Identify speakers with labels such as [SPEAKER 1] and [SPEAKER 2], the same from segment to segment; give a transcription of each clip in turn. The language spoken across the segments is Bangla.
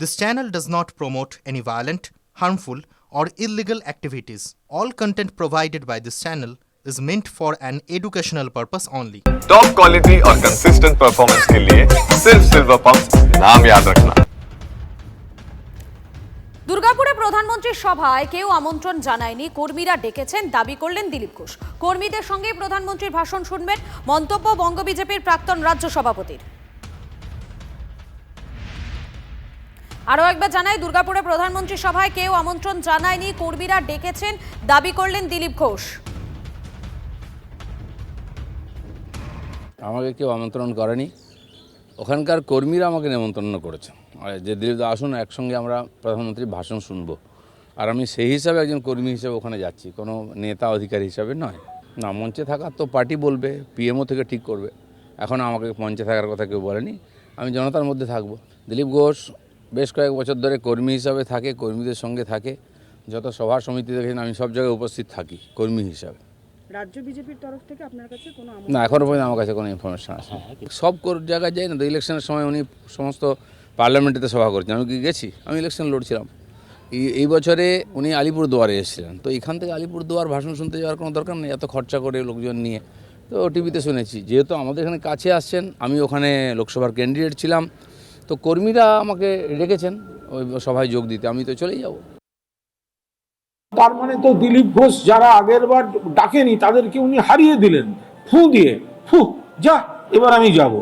[SPEAKER 1] This channel does not promote any violent, harmful, or illegal activities. All content provided by this channel is meant for an educational purpose only.
[SPEAKER 2] Top quality और कंसिस्टेंट परफॉर्मेंस के लिए सिर्फ सिल्वर पंप नाम याद रखना।
[SPEAKER 3] দুর্গাপুরে প্রধানমন্ত্রীর সভায় কেউ আমন্ত্রণ জানায়নি, কর্মীরা ডেকেছেন, দাবি করলেন দিলীপ ঘোষ। কর্মীদের সঙ্গে প্রধানমন্ত্রীর ভাষণ শুনবেন, মন্তব্য বঙ্গ বিজেপির প্রাক্তন রাজ্য সভাপতির। আরও একবার জানাই, দুর্গাপুরে প্রধানমন্ত্রীর সভায় কেউ আমন্ত্রণ জানায়নি, কর্মীরা ডেকেছেন, দাবি করলেন দিলীপ ঘোষ।
[SPEAKER 4] আমাকে কেউ আমন্ত্রণ করেনি, ওখানকার কর্মীরা আমাকে নিমন্ত্রণ করেছে যে দিলীপ আসুন, একসঙ্গে আমরা প্রধানমন্ত্রীর ভাষণ শুনবো। আর আমি সেই হিসাবে একজন কর্মী হিসেবে ওখানে যাচ্ছি, কোনো নেতা অধিকারী হিসাবে নয়। না, মঞ্চে থাকার তো পার্টি বলবে, পিএমও থেকে ঠিক করবে। এখন আমাকে মঞ্চে থাকার কথা কেউ বলেনি, আমি জনতার মধ্যে থাকবো। দিলীপ ঘোষ বেশ কয়েক বছর ধরে কর্মী হিসাবে থাকে, কর্মীদের সঙ্গে থাকে। যত সভা সমিতি দেখেছেন আমি সব জায়গায় উপস্থিত থাকি কর্মী হিসাবে।
[SPEAKER 5] রাজ্য বিজেপির তরফ থেকে আপনার কাছে কোনো
[SPEAKER 4] না, এখনও পর্যন্ত আমার কাছে কোনো ইনফরমেশন আসে না। সব জায়গায় যাই না তো, ইলেকশনের সময় উনি সমস্ত পার্লামেন্টেতে সভা করছেন, আমি কি গেছি? আমি ইলেকশন লড়ছিলাম। এই বছরে উনি আলিপুরদুয়ারে এসেছিলেন, তো এখান থেকে আলিপুরদুয়ার ভাষণ শুনতে যাওয়ার কোনো দরকার নেই, এত খরচা করে লোকজন নিয়ে। তো টিভিতে শুনেছি, যেহেতু আমাদের এখানে কাছে আসছেন, আমি ওখানে লোকসভার ক্যান্ডিডেট ছিলাম, তো কর্মীরা আমাকে রেখেছেন ওই সভায় যোগ দিতে, আমি তো চলেই যাব।
[SPEAKER 6] তার মানে তো দিলীপ ঘোষ যারা আগের বার ডাকেনি তাদেরকে উনি হারিয়ে দিলেন ফু দিয়ে। যা, এবার আমি যাব,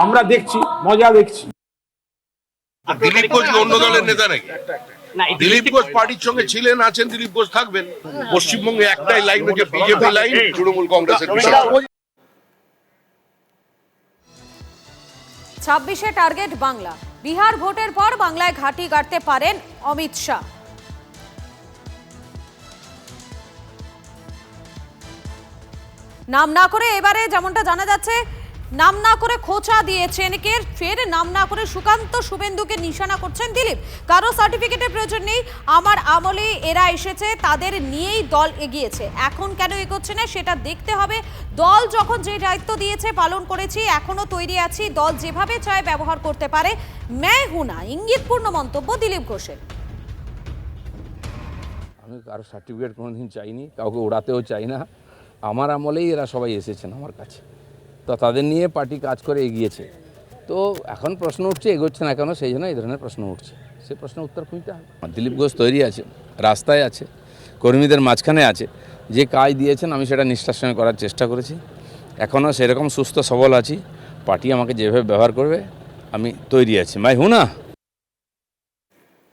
[SPEAKER 6] আমরা দেখছি, মজা দেখছি।
[SPEAKER 7] দিলীপ ঘোষ অন্য দলের নেতা নাকি? দিলীপ ঘোষ পার্টির সঙ্গে ছিলেন, আছেন, দিলীপ ঘোষ থাকবেন। পশ্চিমবঙ্গে একটাই লাইন হচ্ছে বিজেপি লাইন, তৃণমূল কংগ্রেসের বিষয়।
[SPEAKER 3] 26-এ টার্গেট বাংলা। বিহার ভোটের পর বাংলায় ঘাঁটি গাড়তে পারেন অমিত শাহ। নাম না করে এবারে যেমনটা জানা যাচ্ছে, নাম না করে খোঁচা দিয়েছেন, ফের নাম না করে সুকান্ত শুভেন্দুকে নিশানা করছেন দিলীপ। কারো সার্টিফিকেটের প্রয়োজন নেই, আমার আমলে এরা এসেছে, তাদের নিয়েই দল এগিয়েছে। এখন কেন এগোচ্ছে না সেটা দেখতে হবে। দল যখন যে দায়িত্ব দিয়েছে পালন করেছি, এখনো তৈরি আছি, দল যেভাবে চায় ব্যবহার করতে পারে। ম্যায় হুনা, ইঙ্গিতপূর্ণ মন্তব্য দিলীপ ঘোষের।
[SPEAKER 4] আমি কারো সার্টিফিকেট কোনোদিন চাইনি, কাউকে ওড়াতেও চাই না। আমার আমলেই এরা সবাই এসেছেন আমার কাছে, তো তাদের নিয়ে পার্টি কাজ করে এগিয়েছে। তো এখন প্রশ্ন উঠছে এগোচ্ছে না কেন, সেই জন্য এই ধরনের প্রশ্ন উঠছে, সে প্রশ্নের উত্তর খুঁজতে হবে। দিলীপ ঘোষ তৈরি আছে, রাস্তায় আছে, কর্মীদের মাঝখানে আছে। যে কাজ দিয়েছেন আমি সেটা নিষ্ঠার সঙ্গে করার চেষ্টা করেছি, এখনও সেরকম সুস্থ সবল আছি। পার্টি আমাকে যেভাবে ব্যবহার করবে আমি তৈরি আছি। মাই হুনা।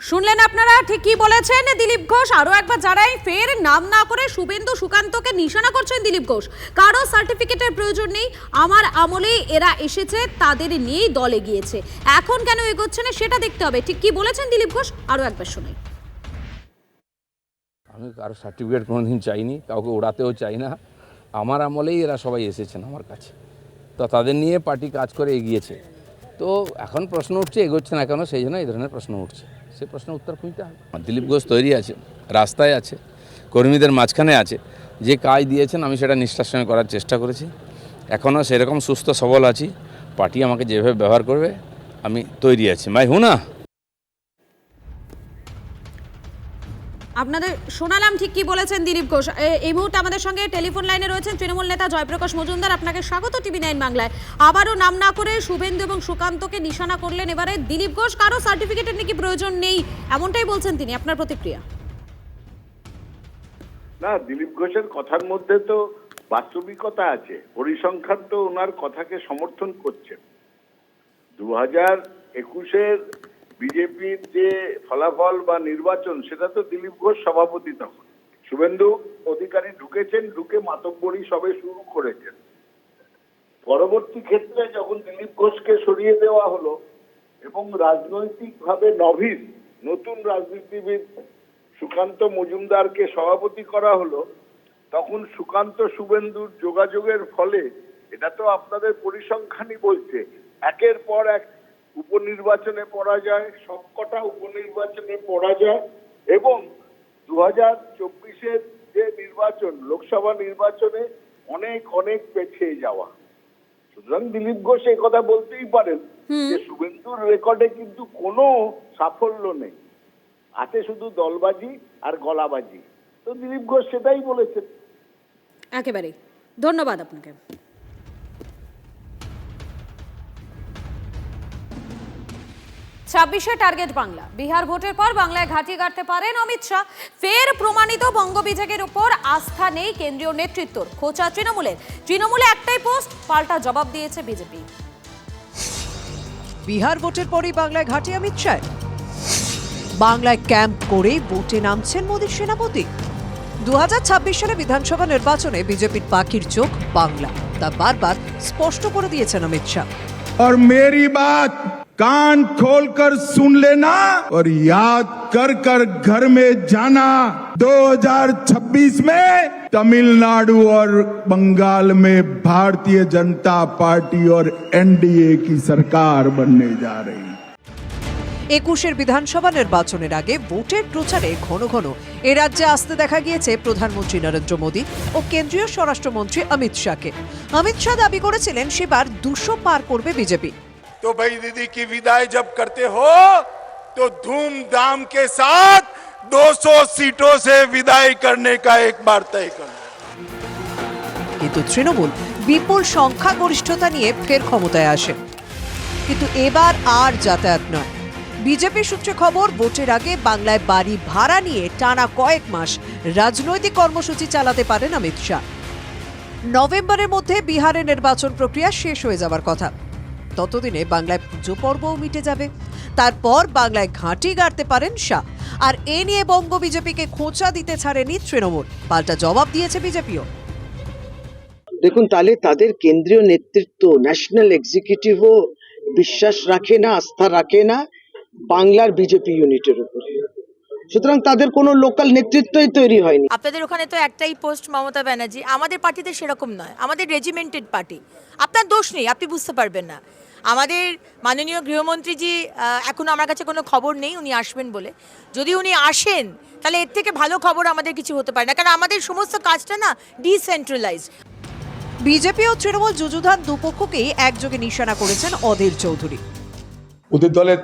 [SPEAKER 3] শুনলেন আপনারা, ঠিক কি বলেছেন দিলীপ ঘোষ। আরো একবার জানাই, ফের নাম না করে শুভেন্দু সুকান্তকে নিশানা করছেন দিলীপ ঘোষ। কারো সার্টিফিকেটের প্রয়োজন নেই, আমার আমলেই এরা এসেছে, তাদের নিয়েই দল এগিয়েছে। এখন কেন এগোচ্ছে না সেটা দেখতে হবে। ঠিক কি বলেছেন দিলীপ ঘোষ, আরো একবার শোনাই।
[SPEAKER 4] আমি কারো সার্টিফিকেট কোনোদিন চাইনি, কাউকে ওড়াতেও চাই না। আমার আমলেই এরা সবাই এসেছেন আমার কাছে, তো তাদের নিয়ে পার্টি কাজ করে এগিয়েছে। তো এখন প্রশ্ন উঠছে এগোচ্ছে না কেন, সেই জন্য এই ধরনের প্রশ্ন উঠছে, সে প্রশ্নের উত্তর খুঁজতে হবে। দিলীপ ঘোষ তৈরি আছে, রাস্তায় আছে, কর্মীদের মাঝখানে আছে। যে কাজ দিয়েছেন আমি সেটা নিষ্ঠার সঙ্গে করার চেষ্টা করেছি, এখনও সেরকম সুস্থ সবল আছি। পার্টি আমাকে যেভাবে ব্যবহার করবে আমি তৈরি আছি। মাই হুনা।
[SPEAKER 3] আপনাদের শোনালাম ঠিক কি বলেছেন দিলীপ ঘোষ। এই মুহূর্তে আমাদের সঙ্গে টেলিফোন লাইনে রয়েছেন তৃণমূল নেতা জয়প্রকাশ মজুমদার। আপনাকে স্বাগত TV9 বাংলায়। আবারও নাম না করে শুভেন্দু এবং সুকান্তকে নিশানা করলেন এবারে দিলীপ ঘোষ। কারো সার্টিফিকেটের নাকি প্রয়োজন নেই, এমনটাই বলছেন তিনি। আপনার প্রতিক্রিয়া?
[SPEAKER 8] না, দিলীপ ঘোষের কথার মধ্যে তো বাস্তবিকতা আছে, পরিসংখ্যান তো ওনার কথাকে সমর্থন করছে। 2021-এর বিজেপির যে ফলাফল বা নির্বাচন, সেটা তো দিলীপ ঘোষ সভাপতি, তখন শুভেন্দু অধিকারী ঢুকেছেন, ঢুকে মাতব্বরি সবে শুরু করেছেন। পরবর্তী ক্ষেত্রে যখন দিলীপ ঘোষকে সরিয়ে দেওয়া হলো এবং রাজনৈতিকভাবে নভিস নতুন রাজনীতিবিদ সুকান্ত মজুমদারকে সভাপতি করা হলো, তখন সুকান্ত শুভেন্দুর যোগাযোগের ফলে, এটা তো আপনাদের পরিসংখ্যানই বলছে, একের পর এক উপনির্বাচনে পরাজয়, সবকটা উপনির্বাচনে পরাজয়, এবং 2024-এর যে নির্বাচন, লোকসভা নির্বাচনে অনেক অনেক পেছিয়ে যাওয়া। সুতরাং দিলীপ ঘোষ এই কথা বলতেই পারেন যে শুভেন্দুর রেকর্ডে কিন্তু কোনো সাফল্য নেই, আছে শুধু দলবাজি আর গলাবাজি। তো দিলীপ ঘোষ সেটাই বলেছেন।
[SPEAKER 3] একেবারেই ধন্যবাদ আপনাকে। 26-এ টার্গেট বাংলা। বিহার ভোটের পর বাংলায় ঘাঁটি গাড়তে পারেন অমিত শাহ। ফের প্রমাণিত বঙ্গ বিজেপির উপর আস্থা নেই কেন্দ্রীয় নেতৃত্বর। খোঁচা তৃণমূলে একটাই পোস্ট, পাল্টা জবাব দিয়েছে বিজেপি।
[SPEAKER 9] বিহার ভোটের পরই বাংলায় ঘাঁটি অমিত শাহ। বাংলায় ক্যাম্প করে ভোটে নামছেন মোদীর সেনাপতি। 2026 সালে বিধানসভা নির্বাচনে বিজেপির পাখির চোখ বাংলা, তা বারবার স্পষ্ট করে দিয়েছেন অমিত শাহ।
[SPEAKER 10] और मेरी बात कान खोलकर सुन लेना और याद कर कर घर में जाना। 2026 में तमिलनाडु और बंगाल में भारतीय जनता पार्टी और एनडीए की सरकार बनने जा रही।
[SPEAKER 9] 21-এর বিধানসভা নির্বাচনের আগে ভোটের প্রচারে ঘন ঘন এ রাজ্যে আসতে দেখা গিয়েছে প্রধানমন্ত্রী নরেন্দ্র মোদী ও কেন্দ্রীয় স্বরাষ্ট্রমন্ত্রী অমিত শাহকে। অমিত শাহ দাবি করেছিলেন সেবার 200 পার করবে বিজেপি।
[SPEAKER 10] तो भाई दीदी की विदाई जब करते हो तो धूमधाम के साथ 200 सीटों से विदाई करने का एक बार तय करना।
[SPEAKER 9] কিন্তু তৃণমূল বিপুল সংখ্যাগরিষ্ঠতা নিয়ে ফের ক্ষমতায় আসে, কিন্তু এবার আর যাতায়াত নয়। বিজেপি সূত্রে খবর, ভোটের আগে বাংলায় বাড়ি ভাড়া নিয়ে টানা কয়েক মাস রাজনৈতিক কর্মসূচি চালাতে পারেন অমিত শাহ। নভেম্বরের মধ্যে বিহারের নির্বাচন প্রক্রিয়া শেষ হয়ে যাওয়ার কথা। ততদিনে বাংলায় পুজো পর্বও মিটে যাবে। তারপর বাংলায় ঘাঁটি গাড়তে পারেন শাহ। আর এ নিয়ে বঙ্গ বিজেপিকে খোঁচা দিতে ছাড়েনি তৃণমূল, পাল্টা জবাব দিয়েছে বিজেপিও।
[SPEAKER 11] দেখুন, তাহলে তাদের কেন্দ্রীয় নেতৃত্ব, ন্যাশনাল এক্সিকিউটিভও বিশ্বাস রাখে না, আস্থা রাখে না বাংলার বিজেপি ইউনিটের উপরে। সুতরাং তাদের কোনো লোকাল নেতৃত্বই তৈরি হয়নি।
[SPEAKER 12] আপনাদের ওখানে তো একটাই পোস্ট মমতা ব্যানার্জি, আমাদের পার্টিতে সেরকম নয়, আমাদের রেজিমেন্টেড পার্টি। আপনার দোষ নেই, আপনি বুঝতে পারবেন না। আমাদের মাননীয় গৃহমন্ত্রীজি এখনো আমার কাছে কোনো খবর নেই উনি আসবেন বলে। যদি উনি আসেন তাহলে এর থেকে ভালো খবর আমাদের কিছু হতে পারে না, কারণ আমাদের সমস্ত কাজটা না ডিসেন্ট্রালাইজড।
[SPEAKER 9] বিজেপি ও তৃণমূল যুযুধান দুপক্ষকেই একযোগে নিশানা করেছেন অধীর চৌধুরী।
[SPEAKER 10] ওদের দলের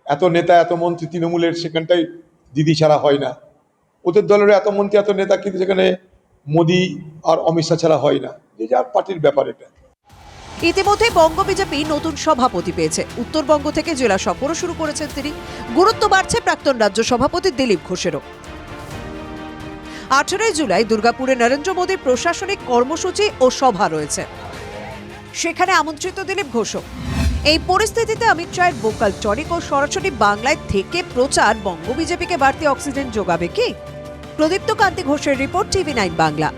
[SPEAKER 10] এত নেতা এত মন্ত্রী তৃণমূলের সেখানটাই দিদি ছাড়া হয় না। ওদের দলের এত মন্ত্রী এত নেতা কিন্তু সেখানে মোদী আর অমিত শাহ ছাড়া হয় না। যে যার পার্টির ব্যাপার এটা।
[SPEAKER 9] ইতিমধ্যে বঙ্গ বিজেপি নতুন সভাপতি পেয়েছে। উত্তরবঙ্গ থেকে জেলা সফরও শুরু করেছেন তিনি। গুরুত্ব বাড়ছে প্রাক্তন রাজ্য সভাপতি দিলীপ ঘোষেরও। 18 জুলাই দুর্গাপুরে নরেন্দ্র মোদীর প্রশাসনিক কর্মসূচি ও সভা রয়েছে, সেখানে আমন্ত্রিত দিলীপ ঘোষও। এই পরিস্থিতিতে অমিত শাহের ভোকাল টনিক ও সরাসরি বাংলায় থেকে প্রচার বঙ্গ বিজেপিকে বাড়তি অক্সিজেন যোগাবে কি? প্রদীপ্ত কান্তি ঘোষের রিপোর্ট, TV9 বাংলা।